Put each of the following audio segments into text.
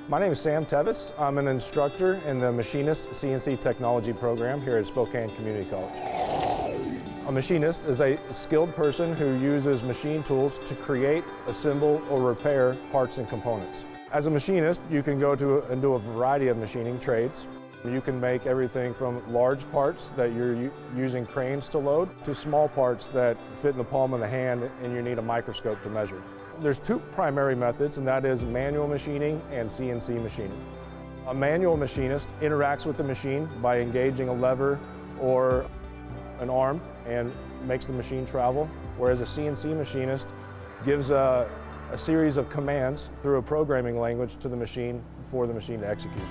My name is Sam Tevis. I'm an instructor in the Machinist CNC Technology program here at Spokane Community College. A machinist is a skilled person who uses machine tools to create, assemble, or repair parts and components. As a machinist, you can go and do a variety of machining trades. You can make everything from large parts that you're using cranes to load to small parts that fit in the palm of the hand and you need a microscope to measure. There's two primary methods, and that is manual machining and CNC machining. A manual machinist interacts with the machine by engaging a lever or an arm and makes the machine travel, whereas a CNC machinist gives a series of commands through a programming language to the machine for the machine to execute.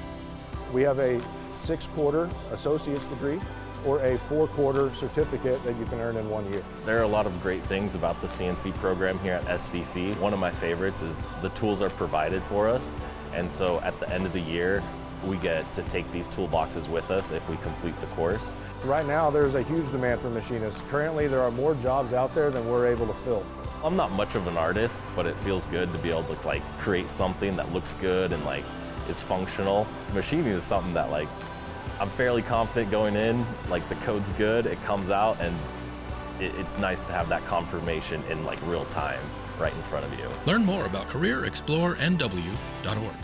We have a 6-quarter associate's degree or a 4-quarter certificate that you can earn in 1 year. There are a lot of great things about the CNC program here at SCC. One of my favorites is the tools are provided for us, and so at the end of the year, we get to take these toolboxes with us if we complete the course. Right now, there's a huge demand for machinists. Currently, there are more jobs out there than we're able to fill. I'm not much of an artist, but it feels good to be able to create something that looks good and is functional. Machining is something that I'm fairly confident going in, the code's good, it comes out, and it's nice to have that confirmation in real time right in front of you. Learn more about careerexplorenw.org.